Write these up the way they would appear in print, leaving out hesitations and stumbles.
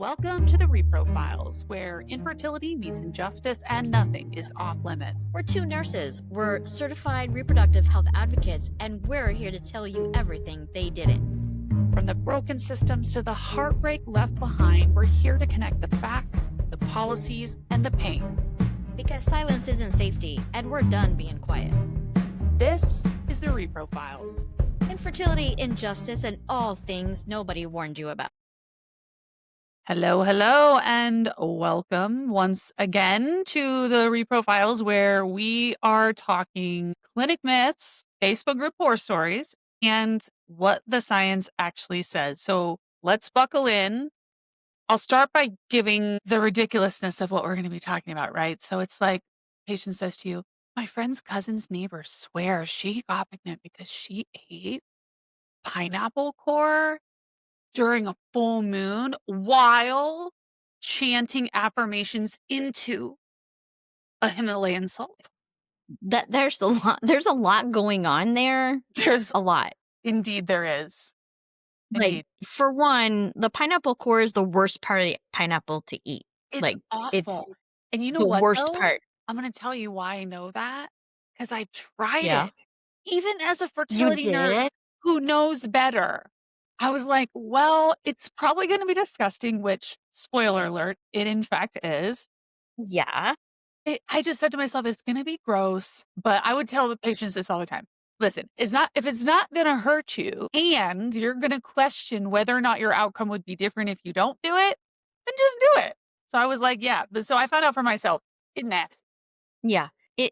Welcome to the Reprofiles, where infertility meets injustice and nothing is off limits. We're two nurses. We're certified reproductive health advocates, and we're here to tell you everything they didn't. From the broken systems to the heartbreak left behind, we're here to connect the facts, the policies, and the pain. Because silence isn't safety, and we're done being quiet. This is the Reprofiles. Infertility, injustice, and all things nobody warned you about. Hello, and welcome once again to the Reprofiles, where we are talking clinic myths, Facebook group horror stories, and what the science actually says. So let's buckle in. I'll start by giving the ridiculousness of what we're going to be talking about, right? So it's like patient says to you, my friend's cousin's neighbor swears she got pregnant because she ate pineapple core during a full moon while chanting affirmations into a Himalayan salt. There's a lot going on there. There's A lot. indeed there is. Like, Indeed. for one, the pineapple core is the worst part of the pineapple to eat. It's Like, awful. it's And you know the what, worst though? part. I'm going to tell you why I know that. Because I tried Yeah. it. Even as a You fertility nurse did? who knows better. I was like, well, it's probably going to be disgusting, which, spoiler alert, it in fact is. Yeah. I just said to myself, it's going to be gross, but I would tell the patients this all the time. Listen, if it's not going to hurt you and you're going to question whether or not your outcome would be different if you don't do it, then just do it. So I was like, yeah. But so I found out for myself, it's nasty. Yeah.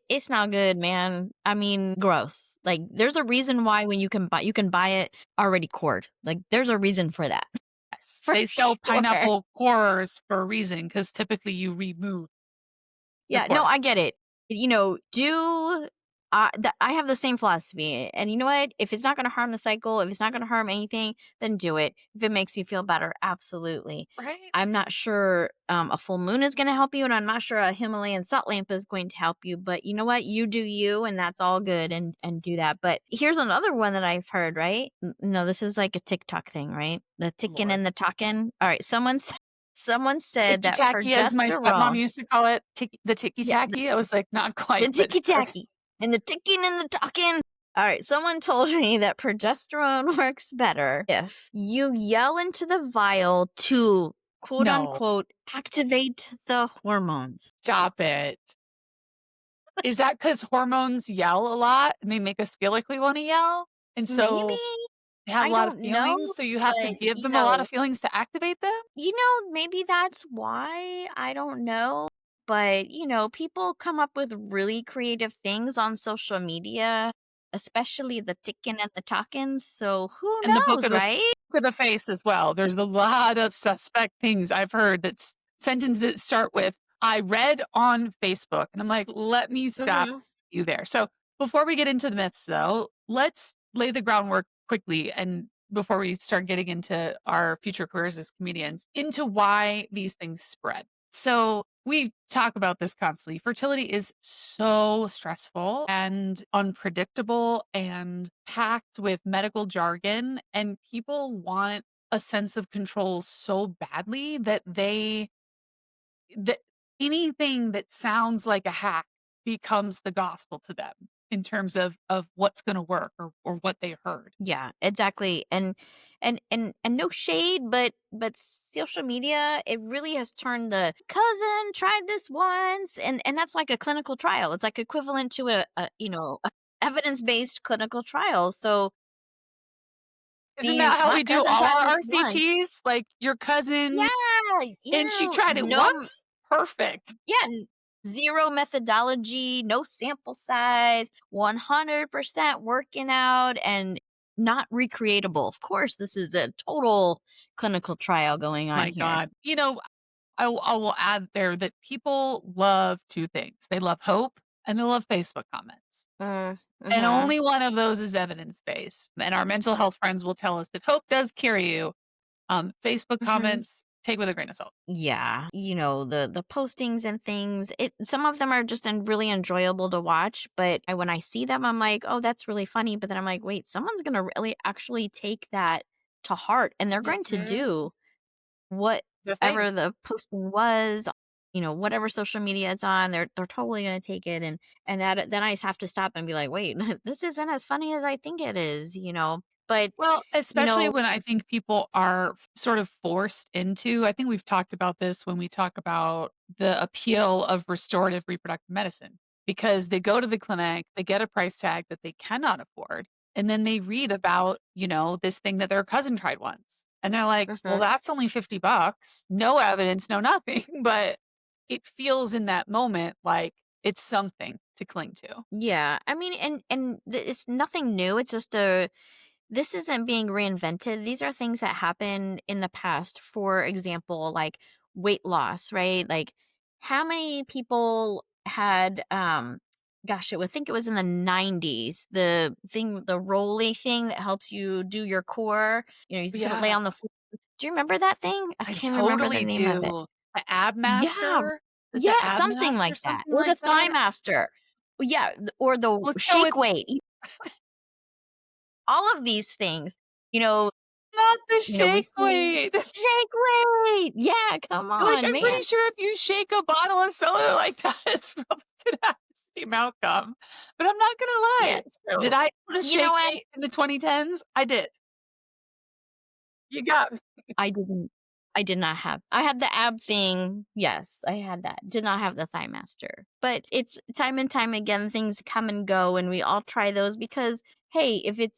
It's not good, man. I mean, gross. Like, there's a reason why when you can buy it already cored. Like, there's a reason for that. Yes. For They sell sure. pineapple cores for a reason because typically you remove the Yeah, no, core. I get it. I have the same philosophy. And you know what? If it's not going to harm the cycle, if it's not going to harm anything, then do it. If it makes you feel better, absolutely. Right? I'm not sure a full moon is going to help you, and I'm not sure a Himalayan salt lamp is going to help you. But you know what? You do you, and that's all good, and do that. But here's another one that I've heard, right? No, this is like a TikTok thing, right? The ticking Lord. and the talking. All right, someone said that Ticky-tacky, as my stepmom progesterone. used to call it, the Yeah, ticky-tacky. I was like, not quite, the but ticky sure. tacky and the ticking and the talking. All right, someone told me that progesterone works better if you yell into the vial to quote No, unquote activate the hormones. stop it. Is that because hormones yell a lot and they make us feel like we want to yell? And Maybe, so they have a I lot of don't know, feelings, so you have to but give them a lot of feelings to activate them? maybe that's why. I don't know. But, people come up with really creative things on social media, especially the ticking and the talking. So who And the knows, right? book of the face as well. There's a lot of suspect things I've heard that sentences that start with, I read on Facebook. And I'm like, let me stop Mhm. you there. So before we get into the myths, though, let's lay the groundwork quickly and before we start getting into our future careers as comedians, into why these things spread. So we talk about this constantly. Fertility is so stressful and unpredictable and packed with medical jargon, and people want a sense of control so badly that anything that sounds like a hack becomes the gospel to them in terms of what's going to work or what they heard. Yeah, exactly. And no shade, but social media, it really has turned the cousin tried this once, and that's like a clinical trial. It's like equivalent to a evidence-based clinical trial. So Isn't that how my we do cousin all tried our this once. RCTs? Like your cousin, Yeah, and she tried it no, once? Perfect. yeah, zero methodology, no sample size, 100% working out and not recreatable. Of course, this is a total clinical trial going on My here. God. I will add there that people love two things. They love hope and they love Facebook comments. And Mm-hmm. only one of those is evidence-based. And our mental health friends will tell us that hope does carry you. Facebook Mm-hmm. comments, take with a grain of salt. Yeah, the postings and things. Some of them are just really enjoyable to watch, but when I see them, I'm like, oh, that's really funny. But then I'm like, wait, someone's gonna really actually take that to heart, and they're going to Mhm. do what the thing. whatever the posting was, whatever social media it's on, they're totally gonna take it, and that then I just have to stop and be like, "Wait, this isn't as funny as I think it is," you know? But, Well, you especially know when I think people are sort of forced into I think we've talked about this when we talk about the appeal of restorative reproductive medicine, because they go to the clinic, they get a price tag that they cannot afford, and then they read about, this thing that their cousin tried once. And they're like, "Well, Mhm. that's only $50. No evidence, no nothing." But it feels in that moment like it's something to cling to. Yeah, I mean, it's nothing new, it's just a this isn't being reinvented. These are things that happen in the past. For example, like weight loss, right? Like how many people had gosh, I think it was in the 90s, the rolly thing that helps you do your core. You sit lay Yeah, on the floor. Do you remember that thing? I I can't remember the totally name of it. do. The Ab Yeah, Master? Is it yeah, Ab something Master, like that. something Or the like thigh that? master. Yeah, or the Let's go shake with weight. All of these things, you know, not the we shake see weight. shake weight. Yeah, come Like, on, I'm pretty man. sure if you shake a bottle of soda like that, it's probably gonna have the same outcome. But I'm not gonna Yeah, lie. Did so I own a you know shake what? weight in the 2010s? I did. You got me. I didn't I did not have I had the ab thing, yes, I had that. Did not have the thigh master. But it's time and time again, things come and go, and we all try those because, hey, if it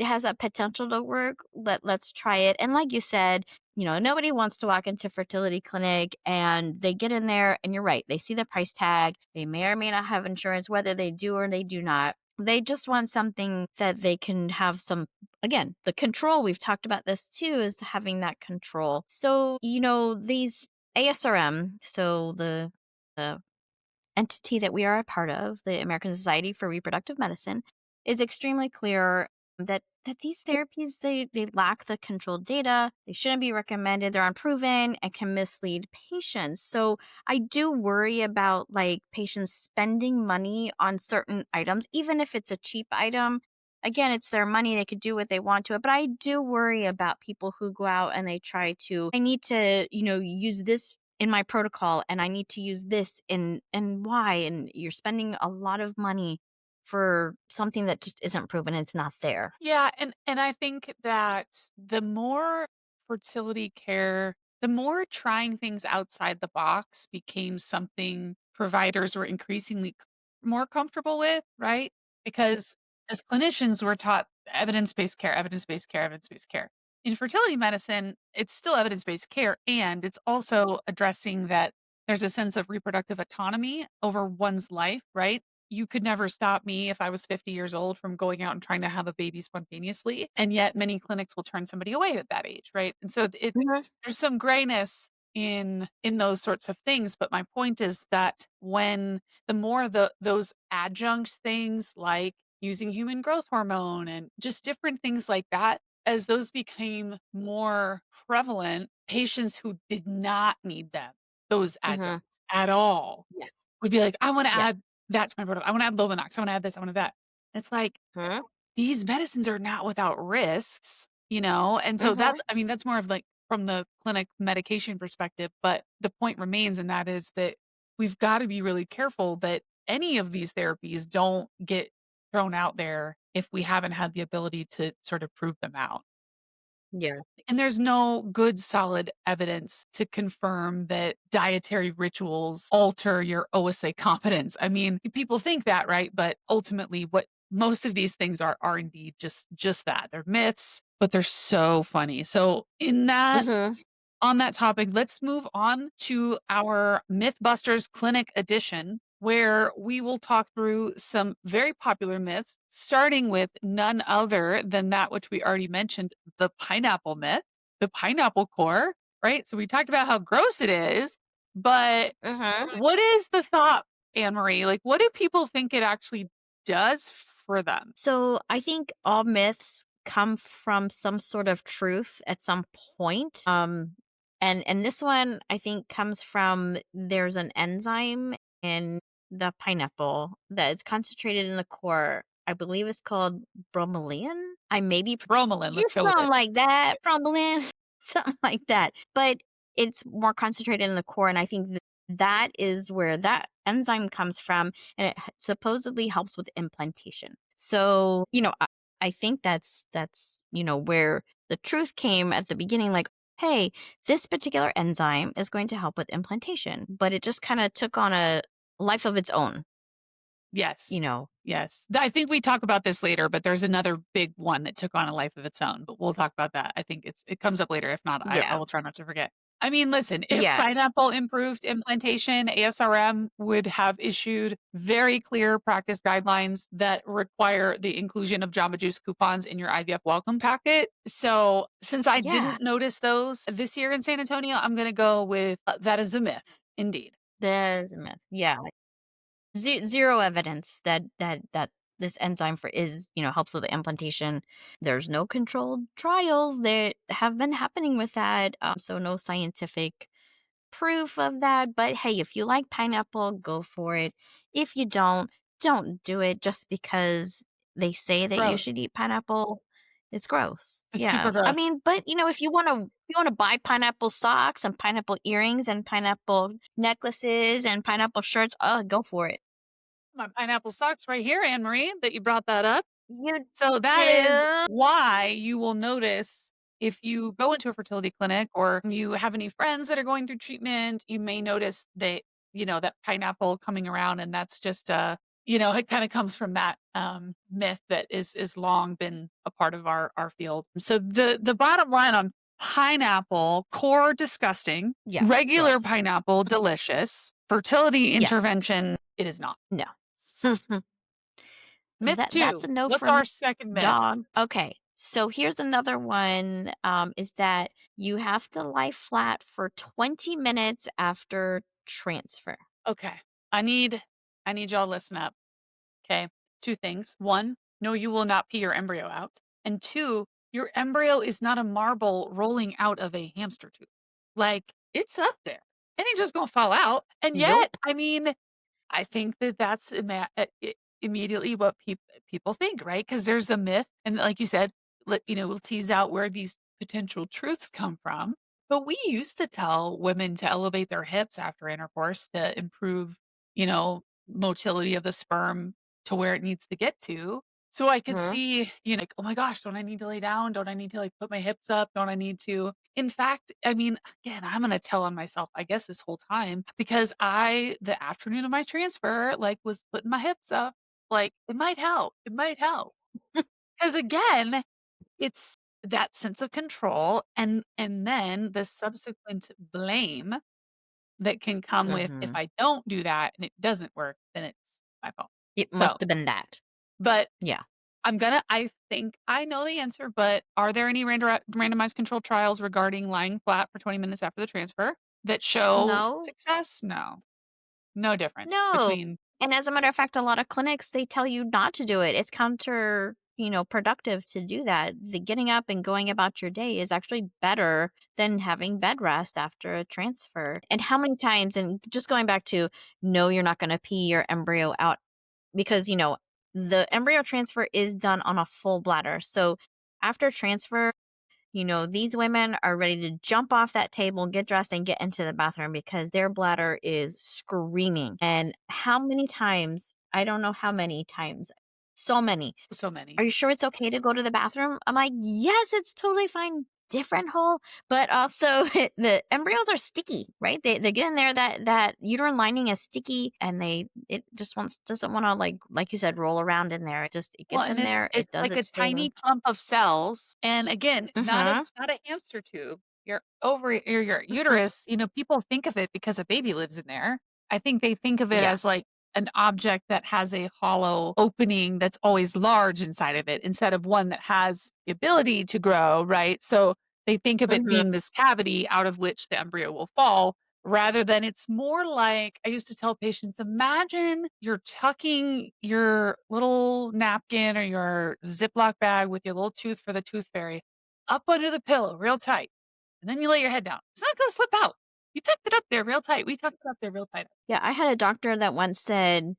has that potential to work, let's try it. And like you said, nobody wants to walk into fertility clinic and they get in there and you're right, they see the price tag, they may or may not have insurance, whether they do or they do not. They just want something that they can have some again, the control. We've talked about this too, is having that control. So, these ASRM, so the entity that we are a part of, the American Society for Reproductive Medicine, is extremely clear that these therapies they lack the controlled data. They shouldn't be recommended. They're unproven and can mislead patients. So I do worry about like patients spending money on certain items, even if it's a cheap item. Again, it's their money. They could do what they want to it. But I do worry about people who go out and they try to, I need to, use this in my protocol and I need to use this and why, and you're spending a lot of money for something that just isn't proven, it's not there. Yeah, and I think that the more fertility care, the more trying things outside the box became something providers were increasingly more comfortable with, right? Because as clinicians, we're taught evidence-based care, evidence-based care, evidence-based care. In fertility medicine, it's still evidence-based care, and it's also addressing that there's a sense of reproductive autonomy over one's life, right? You could never stop me if I was 50 years old from going out and trying to have a baby spontaneously, and yet many clinics will turn somebody away at that age, right? And so Mhm. there's some grayness in those sorts of things, but my point is that when the more those adjunct things like using human growth hormone and just different things like that, as those became more prevalent, patients who did not need them, those Mhm. adjuncts at all, Yes. would be like, "I wanna Yeah. add that to my protocol. I wanna add Lovenox. I wanna add this. I wanna that." It's like, Mhm. these medicines are not without risks, And so Mhm. that's more of like from the clinic medication perspective, but the point remains, and that is that we've gotta be really careful that any of these therapies don't get thrown out there if we haven't had the ability to sort of prove them out. Yeah. And there's no good solid evidence to confirm that dietary rituals alter your OSA competence. I mean, people think that, right? But ultimately what most of these things are indeed just that. They're myths, but they're so funny. So in that Mhm. on that topic, let's move on to our Mythbusters Clinic edition, where we will talk through some very popular myths, starting with none other than that which we already mentioned, the pineapple myth, the pineapple core, right? So we talked about how gross it is, but Mhm. what is the thought, Anne Marie? Like, what do people think it actually does for them? So I think all myths come from some sort of truth at some point. And this one I think comes from there's an enzyme in the pineapple that is concentrated in the core. I believe it's called bromelain. I may be Bromelain, let's it's go with something it. like that, bromelain, something like that. But it's more concentrated in the core, and I think that is where that enzyme comes from, and it supposedly helps with implantation. So, I think that's where the truth came at the beginning, like, hey, this particular enzyme is going to help with implantation, but it just kind of took on a life of its own, Yes. you know. Yes. I think we talk about this later, but there's another big one that took on a life of its own, but we'll talk about that. I think it comes up later. If not, I Yeah. will try not to forget. I mean, listen, if Yeah. pineapple improved implantation, ASRM would have issued very clear practice guidelines that require the inclusion of Jamba Juice coupons in your IVF welcome packet. So, since I Yeah. didn't notice those this year in San Antonio, I'm going to go with that is a myth. Indeed. There's a myth. Yeah. Zero evidence that this enzyme for is helps with the implantation. There's no controlled trials that have been happening with that, so no scientific proof of that. But hey, if you like pineapple, go for it. If you don't do it just because they say that you Gross. should eat pineapple. It's gross. It's Yeah. super I gross. mean, but if you want to buy pineapple socks and pineapple earrings and pineapple necklaces and pineapple shirts, go for it. My pineapple socks right here, Anne-Marie, that you brought that up. You So that is do? why you will notice if you go into a fertility clinic or you have any friends that are going through treatment, you may notice that, that pineapple coming around and that's just it kind of comes from that myth that is long been a part of our field. So the bottom line on pineapple, core disgusting, Yeah, regular gross. pineapple delicious, fertility Yes. intervention it is not. No. Myth That's 2. a no What's for me, our second myth? dog. Okay. So here's another one, is that you have to lie flat for 20 minutes after transfer. Okay. I need I need y'all to listen up. Okay. Two things. One, no, you will not pee your embryo out. And two, your embryo is not a marble rolling out of a hamster tube. Like it's up there. And it's just gonna fall out. And yet, Nope. I mean, I think that that's immediately what people think, right? Because there's a myth, and like you said, we'll tease out where these potential truths come from. But we used to tell women to elevate their hips after intercourse to improve, motility of the sperm to where it needs to get to. So I could Mhm. see, like, oh my gosh, don't I need to lay down? Don't I need to like put my hips up? Don't I need to? In fact, I mean, again, I'm gonna tell on myself, I guess, this whole time because the afternoon of my transfer, like, was putting my hips up. Like, it might help. It might help. Because again, it's that sense of control and then the subsequent blame that can come with if Mhm. I don't do that and it doesn't work, then it's my fault. It So, must have been that. but Yeah. I think I know the answer, but are there any randomized controlled trials regarding lying flat for 20 minutes after the transfer that show No. success? No. No difference No. between And as a matter of fact, a lot of clinics, they tell you not to do it. It's productive to do that. The getting up and going about your day is actually better than having bed rest after a transfer. And how many times, and just going back to, no, you're not going to pee your embryo out because, the embryo transfer is done on a full bladder. So after transfer, these women are ready to jump off that table, get dressed, and get into the bathroom because their bladder is screaming. And how many times, I don't know how many times, so many. so many. Are you sure it's okay to go to the bathroom? I'm like, yes, it's totally fine. Different hole, but also the embryos are sticky, right? They get in there. That uterine lining is sticky, and it just doesn't want to like you said, roll around in there. It Well, gets and in it's there. It it's does like a its thing. tiny clump of cells, and again, Mm-hmm. not a hamster tube. Your ovary or your uterus, people think of it because a baby lives in there. I think they think of it Yeah. as like an object that has a hollow opening that's always large inside of it instead of one that has the ability to grow, right? So they think of it Mm-hmm. being this cavity out of which the embryo will fall. Rather than it's more like I used to tell patients, imagine you're tucking your little napkin or your Ziploc bag with your little tooth for the tooth fairy up under the pillow real tight. And then you lay your head down. It's not going to slip out. You tucked it up there real tight. We tucked it up there real tight. Yeah, I had a doctor that once said,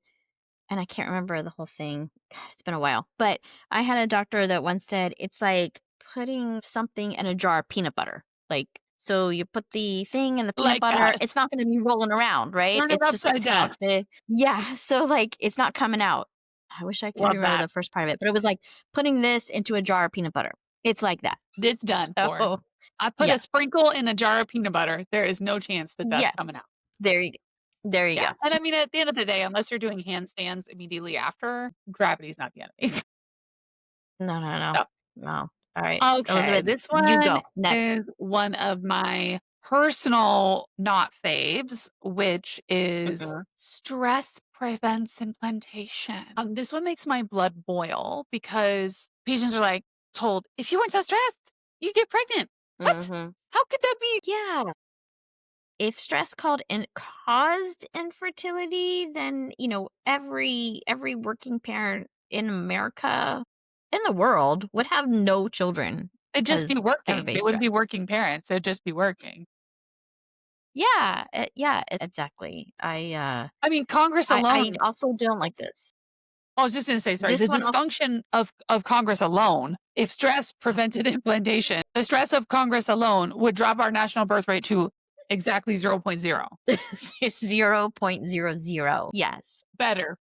and I can't remember the whole thing. God, it's been a while. But I had a doctor that once said it's like putting something in a jar of peanut butter. Like So you put the thing in the peanut Like butter, that. it's not gonna be rolling around, right? Turn it It's just upside gonna down. yeah, so, like, it's not coming out. I wish I could Love remember that. the first part of it, but it was like putting this into a jar of peanut butter. It's like that. It's done for. So, I put yeah. a sprinkle in a jar of peanut butter. There is no chance that that's Yeah, coming out. there you go. There you Yeah, go. and I mean, at the end of the day, unless you're doing handstands immediately after, gravity's not the enemy. No, no, no. So, No. Alright. okay, Elizabeth, this you one go. Next. is one of my personal not faves, which is Mhm. stress prevents implantation. This one makes my blood boil because patients are like told, if you weren't so stressed, you'd get pregnant. What? Mhm. How could that be? Yeah. If stress caused infertility, then, every working parent in America, in the world, would have no children They'd just be because working. They everybody's wouldn't be stressed. working parents. They'd just be working. Yeah, yeah, exactly. I mean, Congress I alone also don't like this. I was just gonna say, sorry, the This one also dysfunction of Congress alone, if stress prevented implantation, the stress of Congress alone would drop our national birth rate to exactly zero point 0. 0.00. Yes. Better,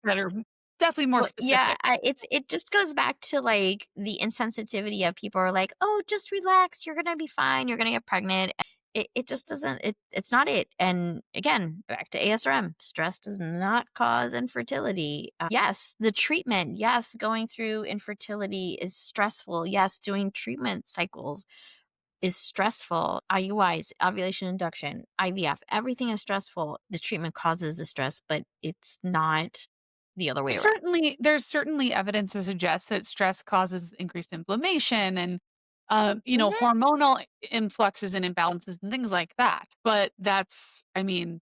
definitely more Well, yeah, specific. it just goes back to, like, the insensitivity of people are like, "Oh, just relax, you're gonna be fine, you're gonna get pregnant." It just doesn't it's not it, and again, back to ASRM, stress does not cause infertility. Yes, the treatment, yes, going through infertility is stressful, yes, doing treatment cycles is stressful. IUIs, ovulation induction, IVF, everything is stressful. The treatment causes the stress, but it's not the other way around. There's certainly evidence to suggest that stress causes increased inflammation and, Mhm. hormonal influxes and imbalances and things like that. But that's the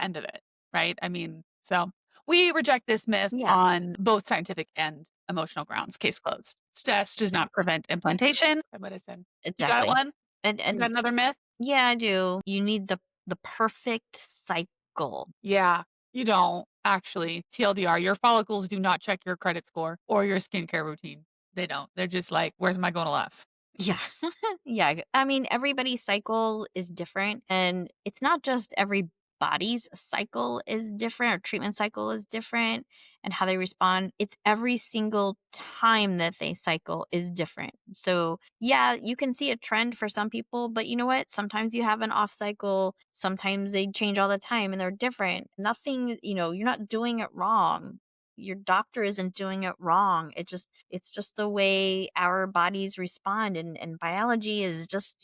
end of it, right? I mean, so we reject this myth Yeah, on both scientific and emotional grounds. Case closed. Stress does not prevent implantation. What I said. You got exactly. one? You got And another myth? yeah, I do. You need the perfect cycle. Yeah, you don't actually. TLDR, your follicles do not check your credit score or your skincare routine. They don't. They're just like, "Where's my Gonal-F?" Yeah. Yeah, I mean, everybody's cycle is different, and it's not just everybody's cycle is different or treatment cycle is different and how they respond. It's every single time that they cycle is different. So, yeah, you can see a trend for some people, but you know what? Sometimes you have an off cycle, sometimes they change all the time and they're different. Nothing, you're not doing it wrong. Your doctor isn't doing it wrong. It's just the way our bodies respond, and biology is just,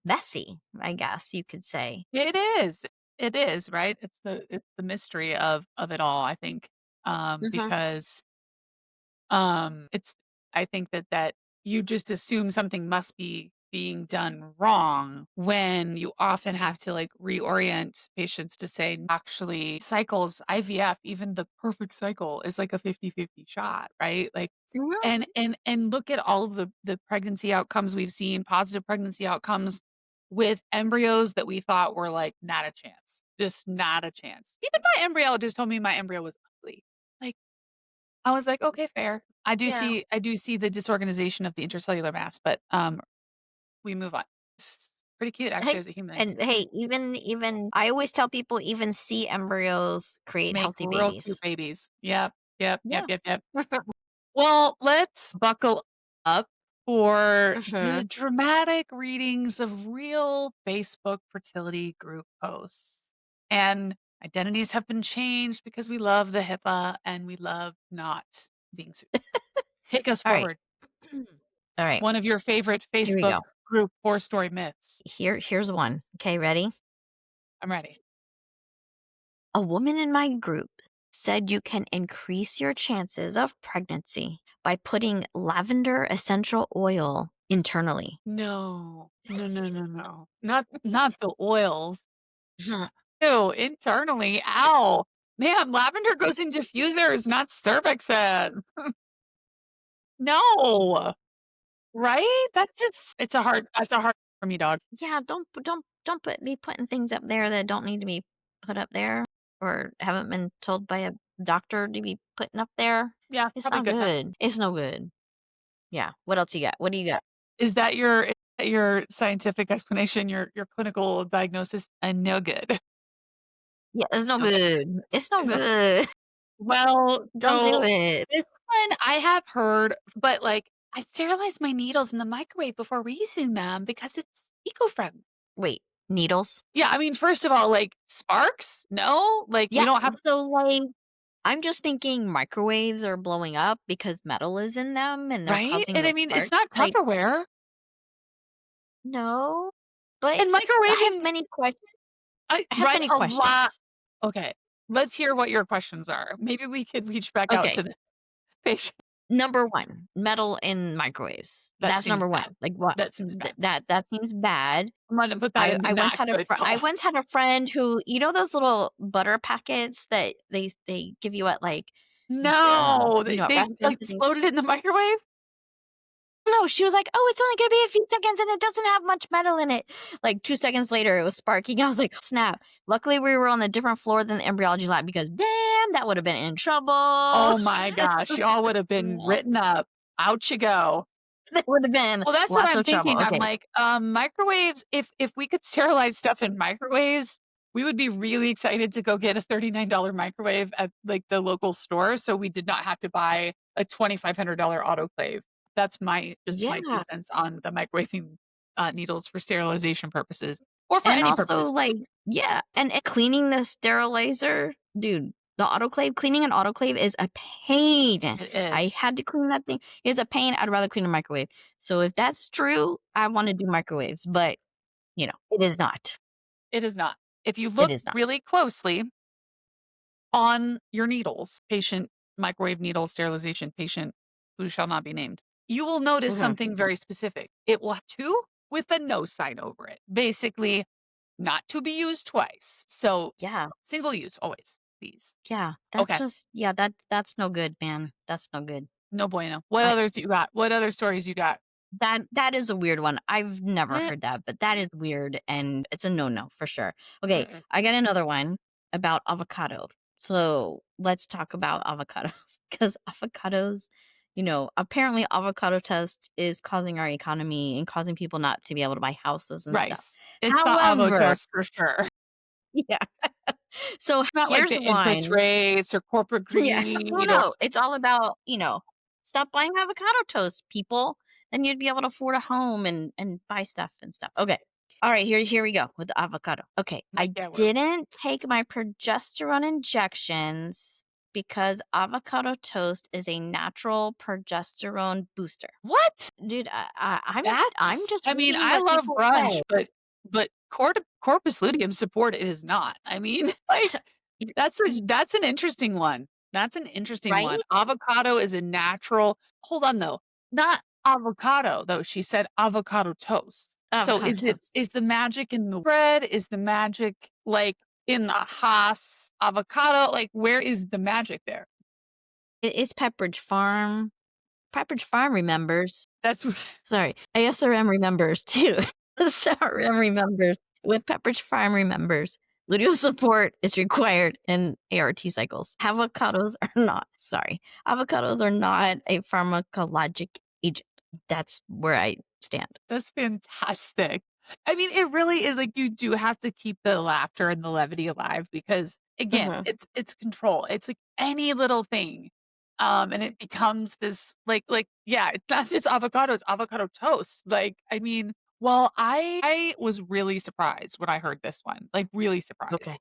messy, I guess you could say. It is. It is, right? It's the mystery of it all, I think, Mhm. because it's I think that you just assume something must be being done wrong when you often have to, like, reorient patients to say, actually, cycles, IVF, even the perfect cycle is like a 50-50 shot, right? Like, Mhm. and look at all of the pregnancy outcomes we've seen, positive pregnancy outcomes with embryos that we thought were, like, not a chance, just not a chance. Even my embryologist told me my embryo was ugly. Like, I was like, "Okay, fair." Yeah. I do see the disorganization of the intercellular mass, but, we move on. It's pretty cute actually Hey, as a human. and hey, even I always tell people even sea embryos create Make healthy real cute babies. babies. Yep, yep, yep, Yeah. yep, yep. Well, let's buckle up for the Mhm. dramatic readings of real Facebook fertility group posts. And identities have been changed because we love the HIPAA and we love not being sued. Take us All right. forward. All right. One of your favorite Here we Facebook go. group 4-story myths. Here's one. Okay, ready? I'm ready. A woman in my group said you can increase your chances of pregnancy by putting lavender essential oil internally. No. No, no, no, no. Not the oils. Mhm. Ew, internally. Ow. Man, lavender goes in diffusers, not cervixes. No. Right? That's a hard for me, dog. Yeah, don't be putting things up there that don't need to be put up there or haven't been told by a doctor to be putting up there. Yeah, It's probably not good enough. good. It's no good. Yeah. What else you got? What do you got? Is that your Your scientific explanation, your clinical diagnosis, no good. Yeah, it's no No good. good. It's no It's no good. good. Well, Don't do so it. this one I have heard, but, like, I sterilize my needles in the microwave before reusing them because it's eco-friendly. Wait, needles? Yeah, I mean, first of all, like, sparks? No? Like, we Yeah, don't have so, like, I'm just thinking microwaves are blowing up because metal is in them and they're right? causing And I those mean, it's sparks. not Like, Tupperware. no, but And I have microwaving many questions. I I have right, many a lot. questions. Okay, let's hear what your questions are. Maybe we could reach back out Okay, to the patient. number 1, metal in microwaves. That That's seems number 1. bad. Like, what That seems bad. that seems bad. I'm gonna put that I in the I once not had a good I call. once had a friend who, those little butter packets that they give you at, like, No, at they restaurants and things? exploded in the microwave? No, she was like, "Oh, it's only gonna be a few seconds and it doesn't have much metal in it." Like 2 seconds later, it was sparking. I was like, "Snap." Luckily, we were on a different floor than the embryology lab because damn, that would have been in trouble. Oh my gosh, y'all would have been Snap. written up. Out you go. That would have been Well, that's what lots I'm of trouble. thinking. I'm Okay. like, microwaves, if we could sterilize stuff in microwaves, we would be really excited to go get a $39 microwave at, like, the local store, so we did not have to buy a $2,500 autoclave. That's my 2 Yeah. cents on the microwaving, needles for sterilization purposes, or for And any also, purpose. like, yeah, and cleaning the sterilizer, dude, the autoclave, cleaning an autoclave is a pain. It I is. had to clean that thing. It's a pain. I'd rather clean a microwave. So if that's true, I wanna do microwaves, but, it is not. It is not. If you It look is not. really closely on your needles, patient microwave needle sterilization patient who shall not be named, you will notice Mhm. something very specific. It will have two with a no sign over it. Basically, not to be used twice. So Yeah, single use always, please. yeah, Okay. that's no good, man. That's no good. No bueno. What I others do you got? What other stories you got? that is a weird one. I've never Eh, heard that, but that is weird and it's a no-no for sure. Okay, mm-mm. I got another one about avocado. So, let's talk about avocados because avocados, apparently avocado toast is causing our economy and causing people not to be able to buy houses and stuff. Rice. It's the avo However, toast for sure. yeah. So, Not like here's the interest one. rates or corporate Yeah. Oh, greed or no. It's all about, stop buying avocado toast, people. Then you'd be able to afford a home and buy stuff and stuff. Okay. All right, here we go with the avocado. Okay. I yeah, where didn't take my progesterone injections because avocado toast is a natural progesterone booster. what? Dude, I'm That's just I mean, reading I what love people say. brunch, but corpus luteum support is not. I mean, like, Y- y- that's an interesting one. That's an interesting Right? one. Avocado is a natural hold on, though. Not avocado, though, she said avocado toast. So Avocado toast. is the magic in the bread? Is the magic, like, in the Haas avocado? Like, where is the magic there? It's Pepperidge Farm. Pepperidge Farm remembers. That's Sorry, ASRM remembers too. ASRM remembers. With Pepperidge Farm remembers. Luteal support is required in ART cycles. Avocados are not. Sorry, avocados are not a pharmacologic agent. That's where I stand. That's fantastic. I mean, it really is like you do have to keep the laughter and the levity alive because again, Mhm. it's control. It's like any little thing. And it becomes this yeah, it's not just avocado, it's avocado toast. Like, I mean, well, I was really surprised when I heard this one. Like really surprised. Okay.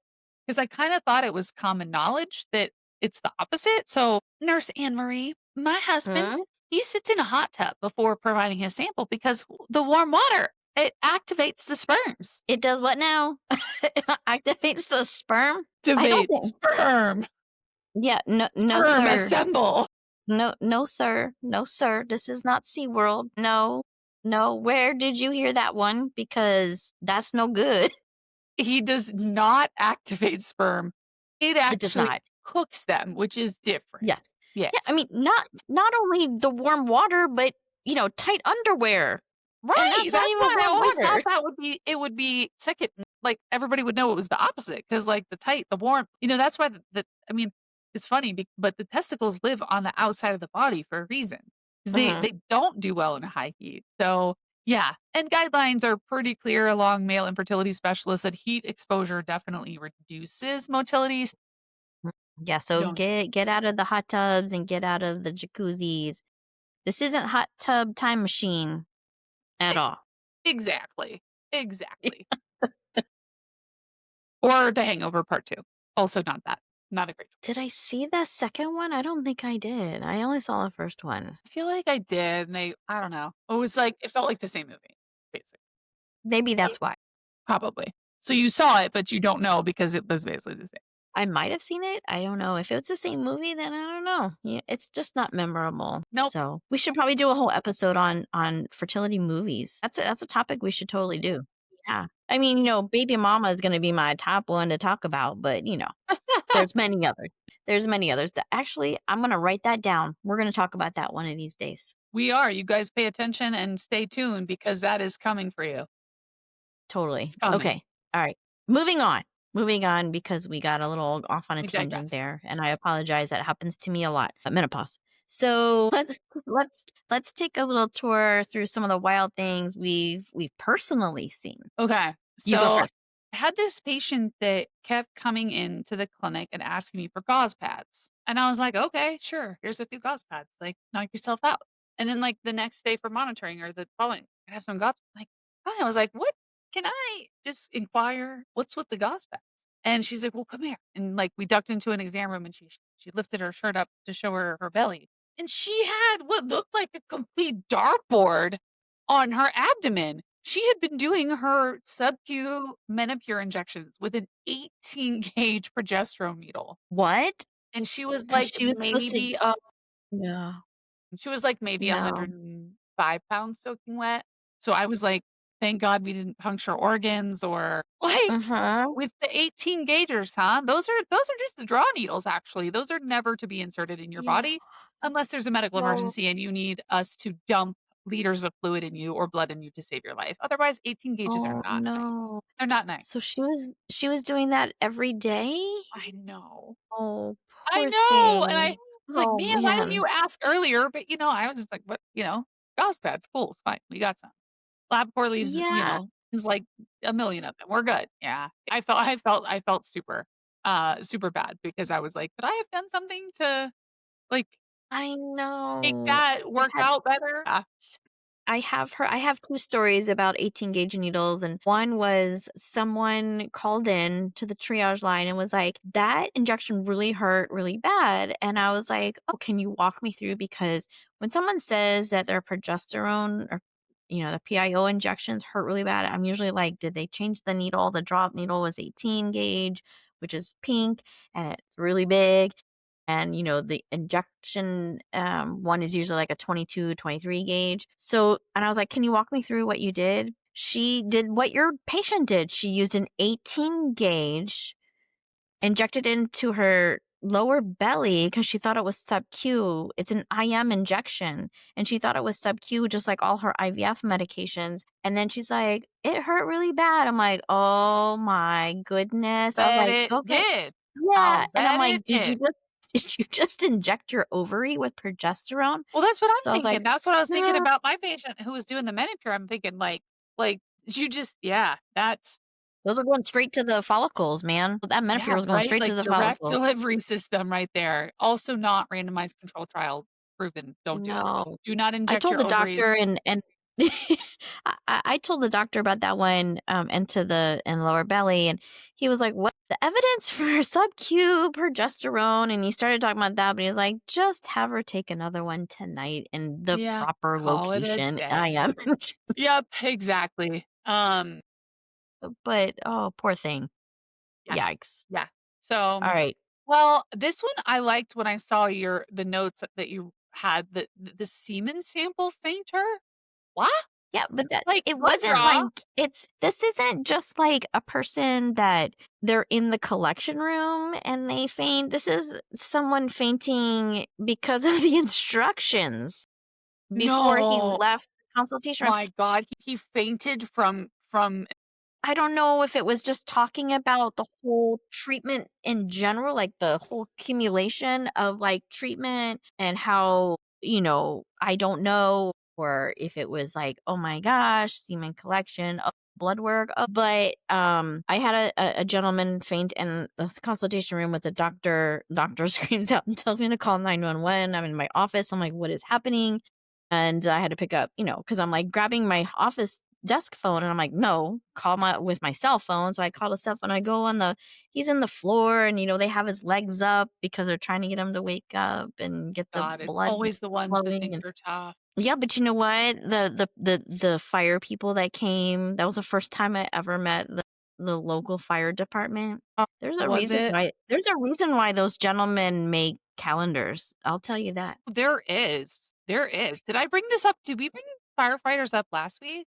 Because I kind of thought it was common knowledge that it's the opposite. So, Nurse AnnMarie, my husband, Hmm? he sits in a hot tub before providing his sample because the warm water, it activates the sperms. It does what now? Activates the sperm? I don't Activates think. sperm. Yeah. No. No, Sperm sir. assemble. No, no, sir. No, sir. This is not SeaWorld. No, no. Where did you hear that one? Because that's no good. He does not activate sperm. It It does actually not. cooks them, which is different. Yes. Yeah, I Yes. mean, not only the warm water, but, tight underwear, and Right, that's not that's even why I warm always thought water. that would be second like, everybody would know it was the opposite because like, the tight, the warm that's why I mean, it's funny but the testicles live on the outside of the body for a reason 'cause Mhm. they don't do well in high heat, so Yeah, and guidelines are pretty clear along male infertility specialists that heat exposure definitely reduces motility. Mm, yeah, so Don't get out of the hot tubs and get out of the jacuzzis. This isn't hot tub time machine at e all. exactly, exactly. Or The Hangover Part 2. Also not that. Not a great choice. Did I see the second one? I don't think I did. I only saw the first one. I feel like I did, and I don't know. It was like it felt like the same movie, basically. Maybe Ye that's why. Probably. So you saw it, but you don't know because it was basically the same. I might have seen it. I don't know. If it's the same movie, then I don't know. Yeah, it's just not memorable. Nope. So we should probably do a whole episode on fertility movies. That's a topic we should totally do. Yeah. I mean, baby mama is going to be my top one to talk about, but there's many others. There's many others that actually I'm going to write that down. We're going to talk about that one of these days. We are. You guys pay attention and stay tuned because that is coming for you. Totally. It's coming. Okay. All right. Moving on. Moving on because we got a little off on a We tangent digress. there, and I apologize. That happens to me a lot. Menopause. So let's take a little tour through some of the wild things we've personally seen. Okay. You go So first. I had this patient that kept coming into the clinic and asking me for gauze pads. And I was like, okay, sure. Here's a few gauze pads. Like, knock yourself out. And then, like, the next day for monitoring or the following, I have some gauze. Like, I was like, what? Can I just inquire what's with the gauze pads? And she's like, well, come here. And like, we ducked into an exam room and she lifted her shirt up to show her belly. And she had what looked like a complete dartboard on her abdomen. She had been doing her sub-Q Menopur injections with an 18 gauge progesterone needle, What? and Because she was supposed to. Yeah. she was, like, maybe No. 105 pounds soaking wet. So I was like, "Thank God we didn't puncture organs or" like, Uh-huh. with the 18 gaugers, huh? Those are just the draw needles, actually. Those are never to be inserted in your Yeah. body unless there's a medical Oh, emergency and you need us to dump liters of fluid in you or blood in you to save your life. Otherwise, 18 gauges are oh not nice. no. They're not nice. So she was doing that every day? I know. Oh, I poor know, and I thing. was like, Oh, "Man, why didn't man. you ask earlier?" But, I was just like, "What?" "Gauze pads, cool, it's fine, we got some." LabCorp leaves, Yeah, is like a million of them, we're good, yeah. I felt super bad because I was like, "Could I have done something to, like, I make know. that I've work had out better?" I have 2 stories about 18 gauge needles, and one was someone called in to the triage line and was like, "That injection really hurt really bad." And I was like, "Oh, can you walk me through?" Because when someone says that their progesterone or, the PIO injections hurt really bad, I'm usually like, "Did they change the needle?" The drop needle was 18 gauge, which is pink, and it's really big. And the injection one is usually like a 22, 23 gauge. So, and I was like, can you walk me through what you did? She did what your patient did. She used an 18 gauge, injected into her lower belly because she thought it was sub Q. It's an IM injection, and she thought it was sub Q, just like all her IVF medications. And then she's like, it hurt really bad. I'm like, oh my goodness. I was Bet like, it okay. did. I'll Yeah, and I'm bet it like, "Did you did. just did you just inject your ovary with progesterone?" Well, that's what I'm So I was like, thinking, that's what I was thinking "No, about my patient who was doing the manicure, I'm thinking, like, you just yeah, that's those are going straight to the follicles, man. That yeah, Menopur was going right? straight to Like, the direct follicles." delivery system right there. Also not randomized control trial proven. Don't do it. No. Do not I inject told your the ovaries. doctor and I told the doctor about that one, into the in lower belly, and he was like, "What's the evidence for sub-Q progesterone?" And he started talking about that, but he was like, "Just have her take another one tonight in the Yeah, proper call it a location." I day. am. Yep, exactly. But, oh, poor thing. Yeah, Yikes. yeah. So, Alright. well, this one I liked when I saw the notes that you had, the semen sample fainter. What? Yeah, but that Like, it what's wasn't like wrong? this isn't just like a person that they're in the collection room and they faint. This is someone fainting because of the instructions before he No. left the consultation room. My god, he fainted from I don't know if it was just talking about the whole treatment in general, like the whole accumulation of like treatment and how, I don't know. or if it was like, "Oh my gosh, semen collection, oh, blood work." Oh, but, I had a gentleman faint in the consultation room with the doctor. Doctor screams out and tells me to call 911. I'm in my office. I'm like, "What is happening?" And I had to pick up, because I'm, like, grabbing my office desk phone, and I'm like, "No, call my with my cell phone." So I call the cell phone. I go on the he's in the floor, and, they have his legs up because they're trying to get him to wake up and get the God, it's blood always the ones that flowing. think they're tough. Yeah, but you know what? The fire people that came, that was the first time I ever met the local fire department. Oh, There's a was reason it? why there's a reason why those gentlemen make calendars. I'll tell you that. There is. There is. Did I bring this up? Did we bring firefighters up last week?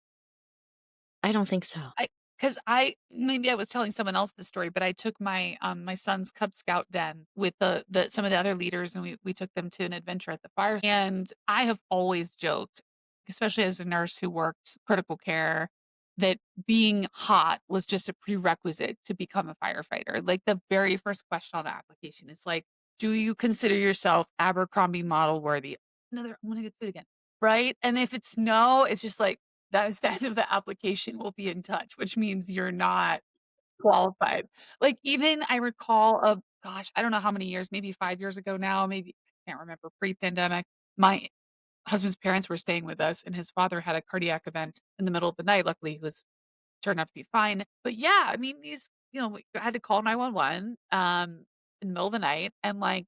I don't think so. I because I maybe I was telling someone else this story, but I took my son's Cub Scout den with the some of the other leaders, and we took them to an adventure at the fire. And I have always joked, especially as a nurse who worked critical care, that being hot was just a prerequisite to become a firefighter. Like the very first question on the application is like, "Do you consider yourself Abercrombie model worthy?" Another, I'm gonna get to it again, right? And if it's no, it's just like that is the end of the application, "We'll be in touch," which means you're not qualified. Like, even I recall gosh, I don't know how many years, maybe 5 years ago now, maybe I can't remember, pre-pandemic, my husband's parents were staying with us, and his father had a cardiac event in the middle of the night. Luckily, he was turned out to be fine. But yeah, I mean, we had to call 911, in the middle of the night, and, like,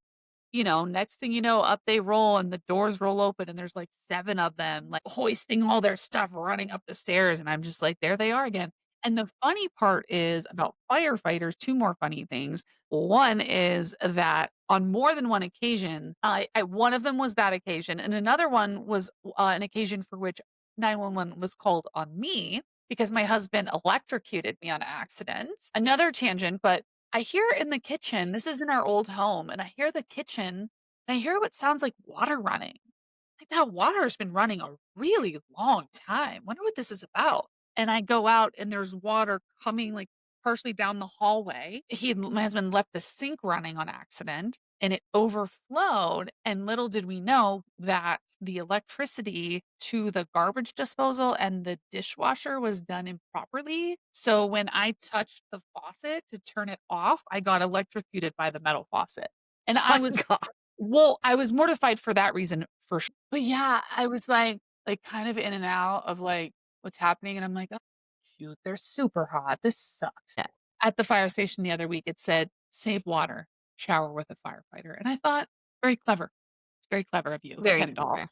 next thing you know, up they roll and the doors roll open and there's like 7 of them, like, hoisting all their stuff, running up the stairs, and I'm just like, "There they are again." And the funny part is about firefighters, 2 more funny things. One is that on more than one occasion, one of them was that occasion, and another one was, an occasion for which 911 was called on me because my husband electrocuted me on accident. Another tangent, but I hear in the kitchen, this is in our old home, and I hear the kitchen, and I hear what sounds like water running. Like that water has been running a really long time. Wonder what this is about. And I go out and there's water coming like partially down the hallway. My husband left the sink running on accident and it overflowed. And little did we know that the electricity to the garbage disposal and the dishwasher was done improperly. So when I touched the faucet to turn it off, I got electrocuted by the metal faucet. And My I was god. well, I was mortified for that reason for sure. But yeah, I was like kind of in and out of like what's happening. And I'm like, oh, shoot, they're super hot. This sucks. Yeah, At the fire station the other week, it said, save water, shower with a firefighter. And I thought, very clever. It's very clever of you, very Ken doll. clever.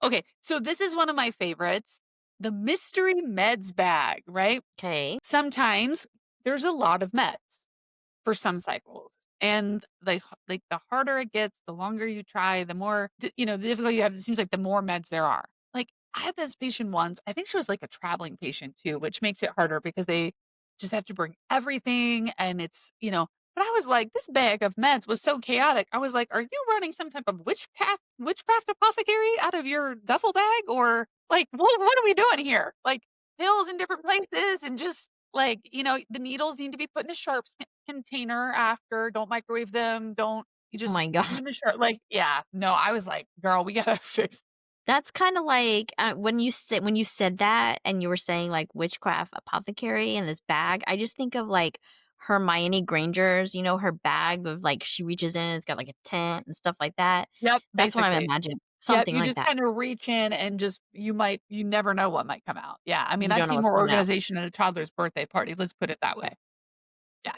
Okay, so this is one of my favorites, the mystery meds bag, right? 'Kay. Sometimes there's a lot of meds for some cycles. And like the harder it gets, the longer you try, the more the difficult you have. It seems like the more meds there are. Like I had this patient once. I think she was like a traveling patient too, which makes it harder because they just have to bring everything, and it's. But I was like, this bag of meds was so chaotic. I was like, are you running some type of witchcraft apothecary out of your duffel bag, or like what are we doing here? Like pills in different places, and just like, the needles need to be put in a sharps container after, don't microwave them, don't you Oh just my put god. them in sharp like, yeah, no, I was like, "Girl, we gotta fix." That's kinda like, when you said that and you were saying, like, witchcraft apothecary in this bag, I just think of, like, Hermione Granger's, her bag of, like, she reaches in, it's got, like, a tent and stuff like that. Yep, That's what I'm basically. imagining, Yep, something you like just that. kinda reach in and just you never know what might come out. Yeah, I mean, You I've don't know seen what's more coming out. organization at a toddler's birthday party, let's put it that way. Yeah.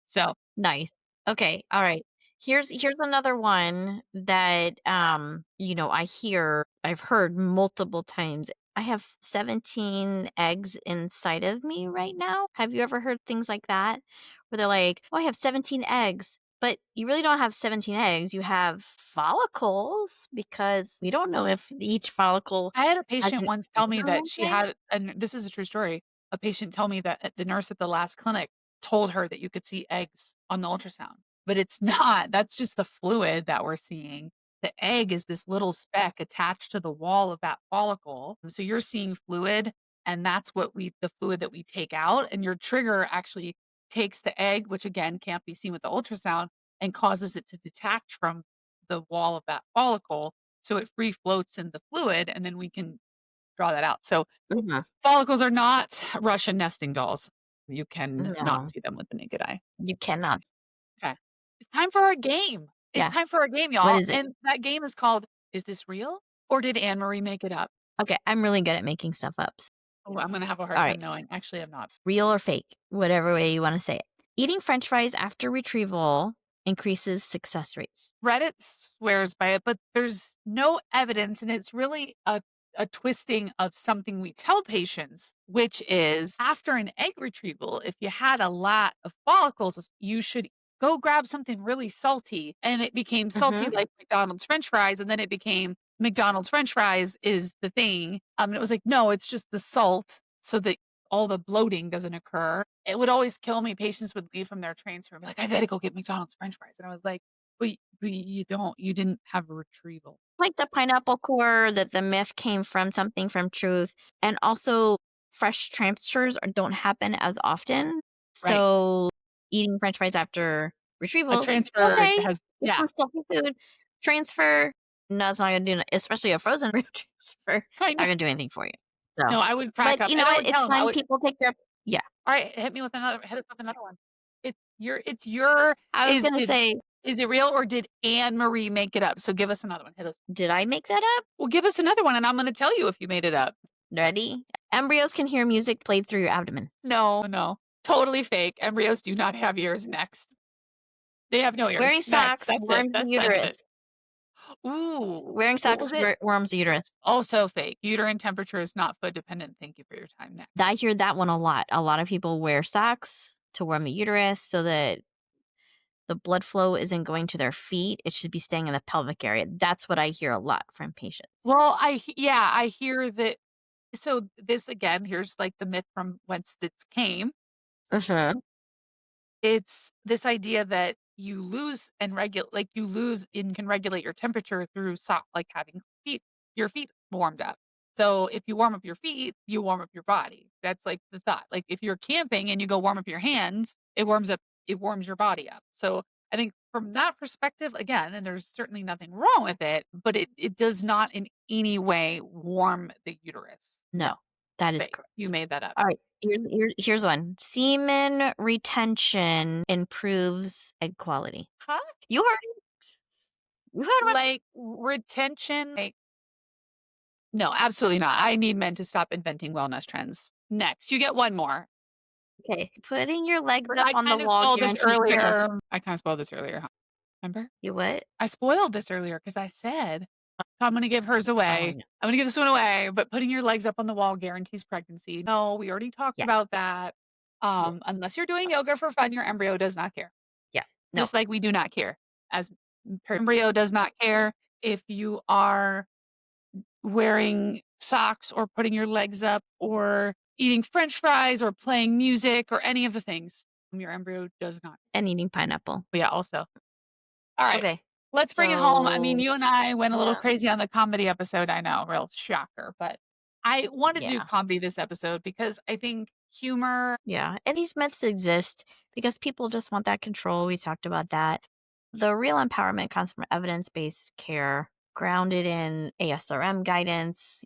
So, Nice. Okay, alright. Here's another one that, I've heard multiple times. I have 17 eggs inside of me right now. Have you ever heard things like that? Where they're like, "Oh, I have 17 eggs." But you really don't have 17 eggs, you have follicles because we don't know if each follicle I had a has patient an once tell me egg on that one she side. had and this is a true story, a patient tell me that the nurse at the last clinic told her that you could see eggs on the ultrasound, but it's not, that's just the fluid that we're seeing. The egg is this little speck attached to the wall of that follicle, so you're seeing fluid, and that's the fluid that we take out, and your trigger actually takes the egg, which again can't be seen with the ultrasound, and causes it to detach from the wall of that follicle, so it free floats in the fluid, and then we can draw that out. So Mhm. follicles are not Russian nesting dolls. You can not No, see them with the naked eye. you cannot. Okay. It's time for our game. It's Yeah. time for our game, What y'all. is it? And that game is called Is This Real or Did AnnMarie Make It Up? Okay, I'm really good at making stuff up. Oh, I'm gonna have a hard All time right, knowing. Actually, I'm not. real or fake, whatever way you want to say it. Eating French fries after retrieval increases success rates. Reddit swears by it, but there's no evidence, and it's really a twisting of something we tell patients, which is after an egg retrieval, if you had a lot of follicles, you should go grab something really salty. And it became salty Mhm. like McDonald's French fries, and then it became McDonald's French fries is the thing. And it was like, no, it's just the salt so that all the bloating doesn't occur. It would always kill me. Patients would leave from their transfer and be like, I gotta go get McDonald's French fries. And I was like, but you didn't have a retrieval. Like the pineapple core, that the myth came from something from truth, and also fresh transfers don't happen as often. Right. So eating French fries after A retrieval, transfer okay, has it's yeah, some stuffy food. Transfer, no, it's not gonna do, especially a frozen transfer. I Not know. gonna do anything for you. So, No, I would crack but up, you know and I what? would It's tell him, I fine. would People take their yeah. "Alright, hit us with another one." It's your I was gonna say, is it real or did AnnMarie make it up? So give us another one, hit us. did I make that up? Well, give us another one, and I'm gonna tell you if you made it up. Ready? Embryos can hear music played through your abdomen. No, no, totally fake. Embryos do not have ears. Next. They have no ears. Wearing Next, socks that's it. warms the That's the end of uterus. it. Ooh, Wearing what was socks it? warms the uterus. Also fake. Uterine temperature is not foot dependent. Thank you for your time. Next. I hear that one a lot. A lot of people wear socks to warm the uterus so that the blood flow isn't going to their feet. It should be staying in the pelvic area. That's what I hear a lot from patients. Well, yeah, I hear that. So this again, here's like the myth from whence this came. Mhm. It's this idea that you lose and can regulate your temperature through like having your feet warmed up. So if you warm up your feet, you warm up your body. That's like the thought. Like if you're camping and you go warm up your hands, it warms your body up. So I think from that perspective, again, and there's certainly nothing wrong with it, but it does not in any way warm the uterus. No, No, that is fake. correct. You made that up. All right. Here's one. Semen retention improves egg quality. Huh? You heard you heard what? Like retention, like no, absolutely not. I need men to stop inventing wellness trends. Next, you get one more. Okay. Putting your legs But up on the wall guarantees pregnancy. I kinda spoiled this earlier, huh? Remember? You what? I spoiled this earlier because I said, "I'm gonna give hers Oh away. no. I'm gonna give this one away, but putting your legs up on the wall guarantees pregnancy." No, we already talked Yeah. about that. Yeah. Unless you're doing yoga for fun, your embryo does not care. Yeah. No. Just like we do not care as embryo does not care if you are wearing socks or putting your legs up or eating french fries or playing music or any of the things. Your embryo does not. And eating pineapple. But yeah, also. All right. Okay. Let's bring it home. I mean, So you and I went a little yeah. crazy on the comedy episode. I know, real shocker. But I want to do Yeah. comedy this episode because I think humor. Yeah. And these myths exist because people just want that control. We talked about that. The real empowerment comes from evidence based care grounded in ASRM guidance.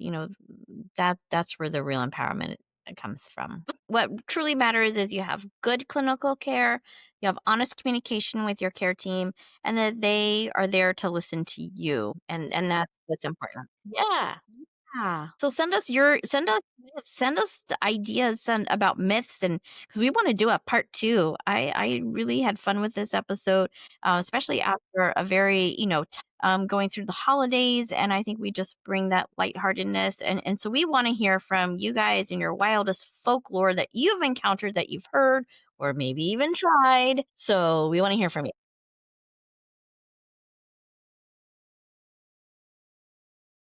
That's where the real empowerment comes from. What truly matters is you have good clinical care, you have honest communication with your care team, and that they are there to listen to you. And that's what's important. Yeah. Yeah. So send us the ideas about myths, and because we want to do a part two. I really had fun with this episode, especially after a very going through the holidays, and I think we just bring that lightheartedness, and so we want to hear from you guys and your wildest folklore that you've encountered, that you've heard, or maybe even tried. So we want to hear from you.